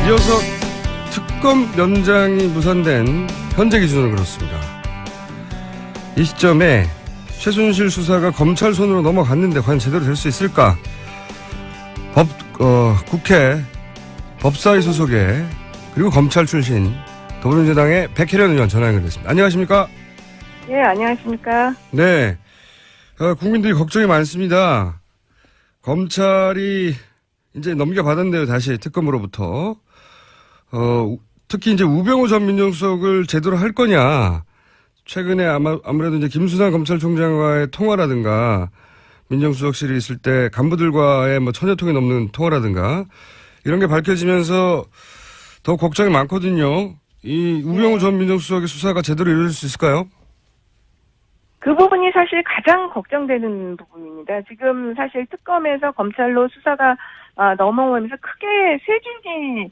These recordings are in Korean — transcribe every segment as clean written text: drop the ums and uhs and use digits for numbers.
이어서 특검 연장이 무산된 현재 기준으로 그렇습니다. 이 시점에 최순실 수사가 검찰 손으로 넘어갔는데 과연 제대로 될 수 있을까? 국회 법사위 소속의 그리고 검찰 출신 더불어민주당의 백혜련 의원 전화 연결됐습니다. 안녕하십니까? 네, 안녕하십니까? 네. 국민들이 걱정이 많습니다. 검찰이 이제 넘겨받았는데요, 다시 특검으로부터. 특히 이제 우병우 전 민정수석을 제대로 할 거냐. 최근에 아무래도 이제 김수남 검찰총장과의 통화라든가 민정수석실이 있을 때 간부들과의 뭐 1000여 통이 넘는 통화라든가 이런 게 밝혀지면서 더 걱정이 많거든요. 이 우병우 전 민정수석의 수사가 제대로 이루어질 수 있을까요? 그 부분이 사실 가장 걱정되는 부분입니다. 지금 사실 특검에서 검찰로 수사가 넘어오면서 크게 세 줄기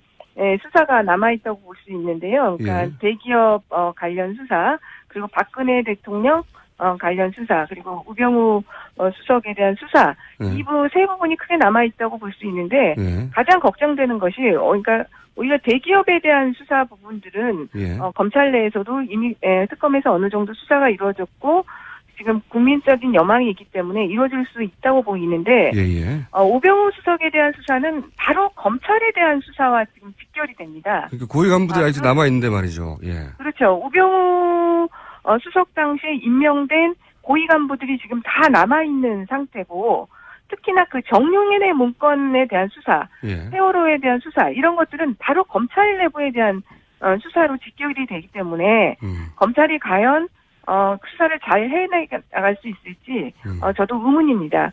수사가 남아있다고 볼 수 있는데요. 그러니까 대기업 관련 수사, 그리고 박근혜 대통령 관련 수사, 그리고 우병우 수석에 대한 수사, 이 세 부분이 크게 남아있다고 볼 수 있는데 가장 걱정되는 것이 그러니까 오히려 대기업에 대한 수사 부분들은 검찰 내에서도 이미 특검에서 어느 정도 수사가 이루어졌고 지금 국민적인 여망이 있기 때문에 이루어질 수 있다고 보이는데 우병우 수석에 대한 수사는 바로 검찰에 대한 수사와 지금 직결이 됩니다. 그러니까 고위 간부들이 아직 남아있는데 말이죠. 그렇죠. 우병우 수석 당시에 임명된 고위 간부들이 지금 다 남아있는 상태고 특히나 그 정용현의 문건에 대한 수사, 세월호에 대한 수사 이런 것들은 바로 검찰 내부에 대한 수사로 직결이 되기 때문에 검찰이 과연 수사를 잘 해나갈 수 있을지 저도 의문입니다.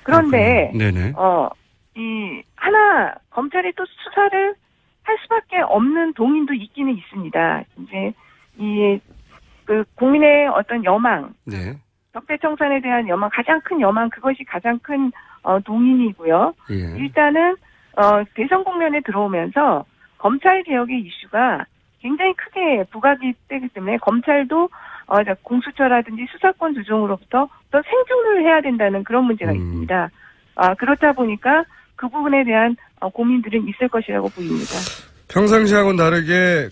그런데 검찰이 또 수사를 할 수밖에 없는 동인도 있기는 있습니다. 이제 그 국민의 어떤 여망, 적폐청산에 대한 여망, 가장 큰 여망, 그것이 가장 큰 동인이고요. 일단은 대선 국면에 들어오면서 검찰 개혁의 이슈가 굉장히 크게 부각이 되기 때문에 검찰도 공수처라든지 수사권 조정으로부터 더 생존을 해야 된다는 그런 문제가 있습니다. 그렇다 보니까 그 부분에 대한 고민들은 있을 것이라고 보입니다. 평상시하고는 다르게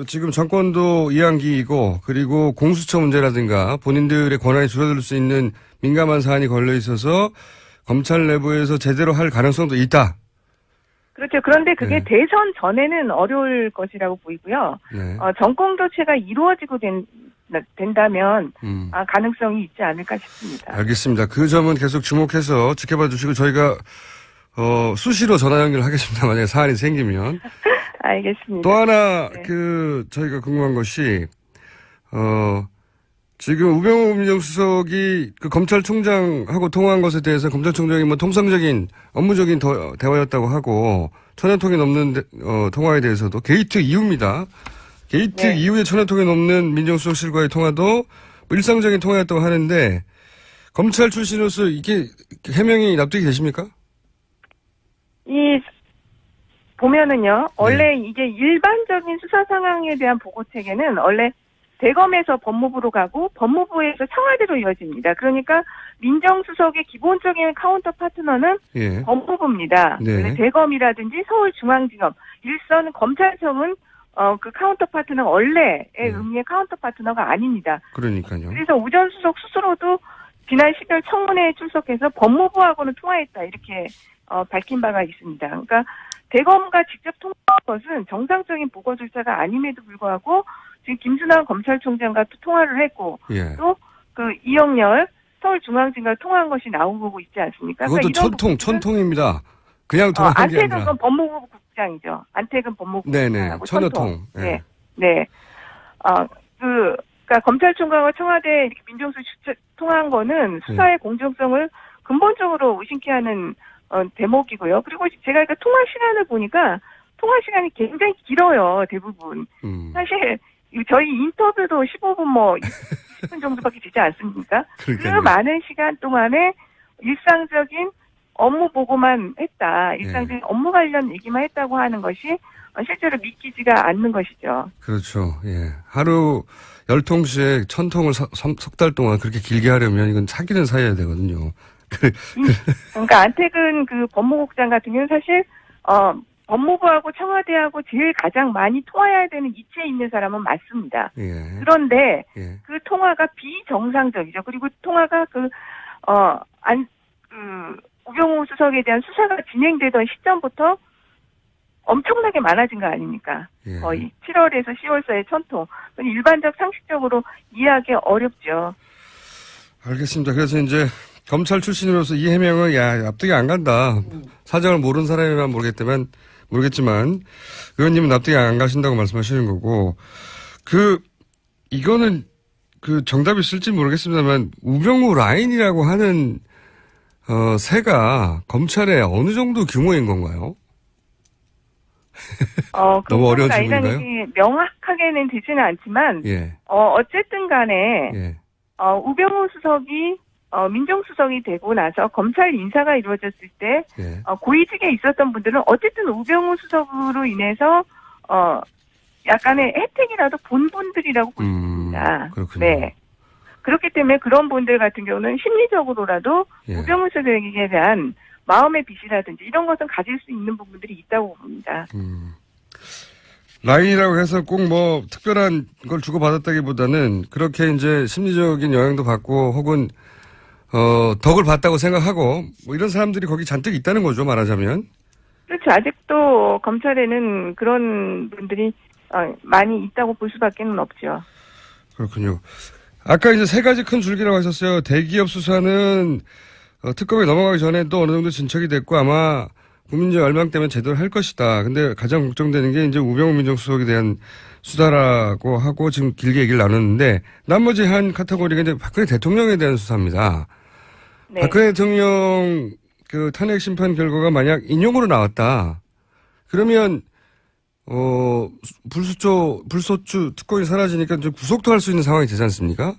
지금 정권도 이양기이고 그리고 공수처 문제라든가 본인들의 권한이 줄어들 수 있는 민감한 사안이 걸려 있어서 검찰 내부에서 제대로 할 가능성도 있다. 그렇죠. 그런데 그게 대선 전에는 어려울 것이라고 보이고요. 정권 교체가 이루어지고 된다면 가능성이 있지 않을까 싶습니다. 알겠습니다. 그 점은 계속 주목해서 지켜봐 주시고 저희가 수시로 전화 연결하겠습니다. 만약에 사안이 생기면. 알겠습니다. 또 하나 저희가 궁금한 것이 지금 우병우 민정수석이 그 검찰총장하고 통화한 것에 대해서 검찰총장이 뭐 통상적인 업무적인 대화였다고 하고 1000여 통이 넘는 통화에 대해서도 게이트 이후입니다. 게이트 이후에 1000여 통이 넘는 민정수석실과의 통화도 뭐 일상적인 통화였다고 하는데 검찰 출신으로서 이게 해명이 납득이 되십니까? 보면은요, 원래 이게 일반적인 수사 상황에 대한 보고 체계는 원래 대검에서 법무부로 가고 법무부에서 청와대로 이어집니다. 그러니까 민정수석의 기본적인 카운터 파트너는 법무부입니다. 대검이라든지 서울중앙지검, 일선 검찰청은 그 카운터 파트너가 원래의 의미의 카운터 파트너가 아닙니다. 그러니까요. 그래서 우 전 수석 스스로도 지난 10일 청문회에 출석해서 법무부하고는 통화했다 이렇게 밝힌 바가 있습니다. 그러니까 대검과 직접 통화한 것은 정상적인 보고 절차가 아님에도 불구하고 지금 김수남 검찰총장과 또 통화를 했고 또 그 이영렬 서울중앙지검과 통화한 것이 나오고 있지 않습니까? 그것도 그러니까 천통입니다. 그냥 통화한 게 아니라. 안태근 법무부 국장이죠. 안태근 법무부 국장하고 천통. 그러니까 검찰총장과 청와대 이렇게 민정수석 통화한 거는 수사의 공정성을 근본적으로 의심케 하는 대목이고요. 그리고 제가 통화 시간을 보니까 통화 시간이 굉장히 길어요. 대부분. 사실 저희 인터뷰도 15분 20분 정도밖에 되지 않습니까? 그 많은 시간 동안에 일상적인 업무 보고만 했다. 일상적인 업무 관련 얘기만 했다고 하는 것이 실제로 믿기지가 않는 것이죠. 그렇죠. 하루 10통씩 1000통을 석 달 동안 그렇게 길게 하려면 이건 사귀는 사이여야 되거든요. 그러니까 안태근 그 법무국장 같은 경우는 사실 법무부하고 청와대하고 제일 가장 많이 통화해야 되는 이체에 있는 사람은 맞습니다. 예. 그런데 예. 그 통화가 비정상적이죠. 그리고 통화가 우병우 수석에 대한 수사가 진행되던 시점부터 엄청나게 많아진 거 아닙니까? 예. 거의 7월에서 10월 사이에 1000통. 일반적 상식적으로 이해하기 어렵죠. 알겠습니다. 그래서 이제 검찰 출신으로서 이 해명은 납득이 안 간다. 사정을 모르는 사람이면 모르겠지만 의원님은 납득이 안 가신다고 말씀하시는 거고 이거는 정답이 있을지 모르겠습니다만 우병우 라인이라고 하는 새가 검찰에 어느 정도 규모인 건가요? 너무 어려운 질문인가요? 명확하게는 되지는 않지만 예. 어쨌든 간에 예. 우병우 수석이 민정수석이 되고 나서 검찰 인사가 이루어졌을 때 예. 고위직에 있었던 분들은 어쨌든 우병우 수석으로 인해서 약간의 혜택이라도 본 분들이라고 볼 수 있습니다. 그렇군요. 네. 그렇기 때문에 그런 분들 같은 경우는 심리적으로라도 예. 우병우 수석에 대한 마음의 빚이라든지 이런 것은 가질 수 있는 부분들이 있다고 봅니다. 라인이라고 해서 꼭 뭐 특별한 걸 주고받았다기보다는 그렇게 이제 심리적인 영향도 받고 혹은 덕을 봤다고 생각하고 뭐 이런 사람들이 거기 잔뜩 있다는 거죠, 말하자면. 그렇죠. 아직도 검찰에는 그런 분들이 많이 있다고 볼 수밖에 없죠. 그렇군요. 아까 이제 세 가지 큰 줄기라고 하셨어요. 대기업 수사는 특검에 넘어가기 전에 또 어느 정도 진척이 됐고 아마 국민적 열망 때문에 제대로 할 것이다. 근데 가장 걱정되는 게 이제 우병우 민정수석에 대한 수사라고 하고 지금 길게 얘기를 나눴는데 나머지 한 카테고리가 이제 박근혜 대통령에 대한 수사입니다. 네. 박근혜 대통령 탄핵 심판 결과가 만약 인용으로 나왔다. 그러면 불소추 특권이 사라지니까 이제 구속도 할 수 있는 상황이 되지 않습니까?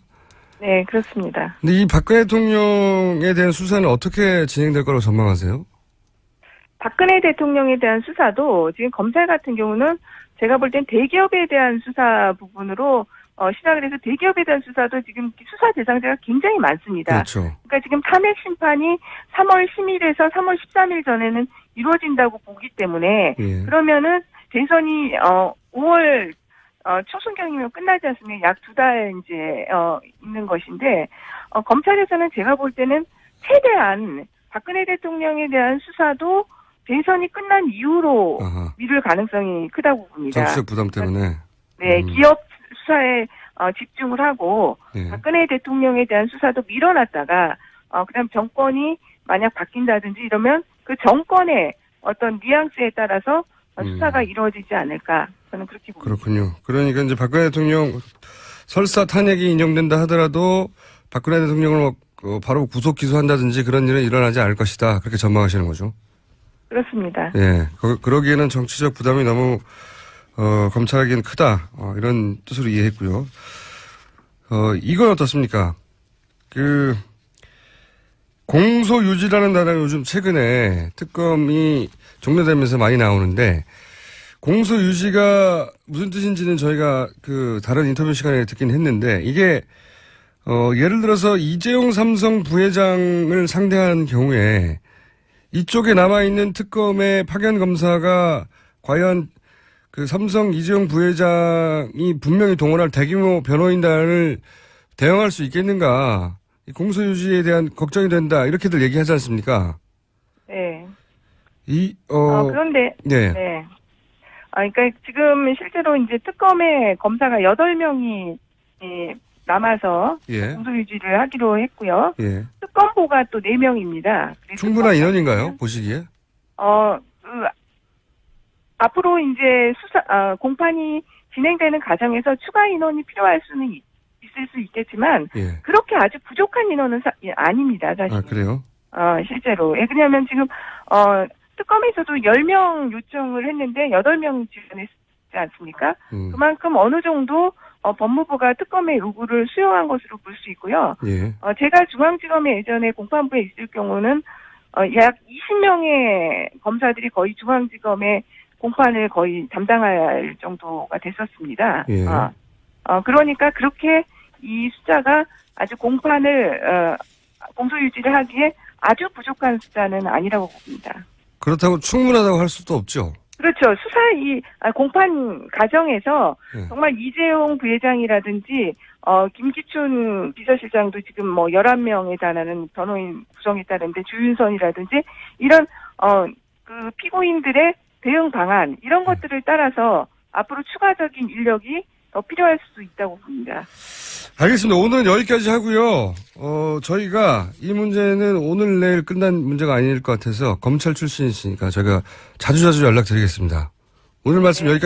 네, 그렇습니다. 근데 이 박근혜 대통령에 대한 수사는 어떻게 진행될 거라고 전망하세요? 박근혜 대통령에 대한 수사도 지금 검찰 같은 경우는 제가 볼 땐 대기업에 대한 수사 부분으로 시작을 해서 대기업에 대한 수사도 지금 수사 대상자가 굉장히 많습니다. 그렇죠. 그러니까 지금 탄핵 심판이 3월 10일에서 3월 13일 전에는 이루어진다고 보기 때문에 예. 그러면은 대선이 5월 초순경이면 끝나지 않습니까? 약 2달 이제 있는 것인데 검찰에서는 제가 볼 때는 최대한 박근혜 대통령에 대한 수사도 대선이 끝난 이후로 미룰 가능성이 크다고 봅니다. 정치적 부담 때문에. 네, 기업 수사에 집중을 하고 예. 박근혜 대통령에 대한 수사도 밀어놨다가 그다음 정권이 만약 바뀐다든지 이러면 그 정권의 어떤 뉘앙스에 따라서 수사가 이루어지지 않을까 저는 그렇게 봅니다. 그렇군요. 그러니까 이제 박근혜 대통령 설사 탄핵이 인용된다 하더라도 박근혜 대통령을 바로 구속 기소한다든지 그런 일은 일어나지 않을 것이다. 그렇게 전망하시는 거죠. 그렇습니다. 예. 그러기에는 정치적 부담이 너무 검찰에게는 크다. 이런 뜻으로 이해했고요. 이건 어떻습니까? 공소유지라는 단어가 요즘 최근에 특검이 종료되면서 많이 나오는데 공소유지가 무슨 뜻인지는 저희가 다른 인터뷰 시간에 듣긴 했는데 이게 예를 들어서 이재용 삼성 부회장을 상대하는 경우에 이쪽에 남아있는 특검의 파견 검사가 과연 삼성 이재용 부회장이 분명히 동원할 대규모 변호인단을 대응할 수 있겠는가. 공소유지에 대한 걱정이 된다. 이렇게들 얘기하지 않습니까? 네. 그런데. 네. 그러니까 지금 실제로 이제 특검의 검사가 8명이 남아서 예. 공소유지를 하기로 했고요. 예. 특검보가 또 4명입니다. 충분한 인원인가요? 보시기에? 앞으로 이제 공판이 진행되는 과정에서 추가 인원이 필요할 수는 있을 수 있겠지만, 예. 그렇게 아주 부족한 인원은 아닙니다, 사실. 그래요? 실제로. 왜냐하면 지금, 특검에서도 10명 요청을 했는데 8명 지원했지 않습니까? 그만큼 어느 정도 법무부가 특검의 요구를 수용한 것으로 볼 수 있고요. 예. 제가 중앙지검에 예전에 공판부에 있을 경우는 약 20명의 검사들이 거의 중앙지검의 공판을 거의 담당할 정도가 됐었습니다. 예. 그러니까 그렇게 이 숫자가 아주 공판을 공소유지를 하기에 아주 부족한 숫자는 아니라고 봅니다. 그렇다고 충분하다고 할 수도 없죠. 그렇죠. 공판 과정에서 네. 정말 이재용 부회장이라든지, 김기춘 비서실장도 지금 뭐 11명에 달하는 변호인 구성했다는데 주윤선이라든지 이런, 그 피고인들의 대응 방안, 이런 것들을 따라서 앞으로 추가적인 인력이 더 필요할 수 있다고 봅니다. 알겠습니다. 오늘은 여기까지 하고요. 저희가 이 문제는 오늘 내일 끝난 문제가 아닐 것 같아서 검찰 출신이시니까 저희가 자주자주 연락드리겠습니다. 오늘 말씀 여기까지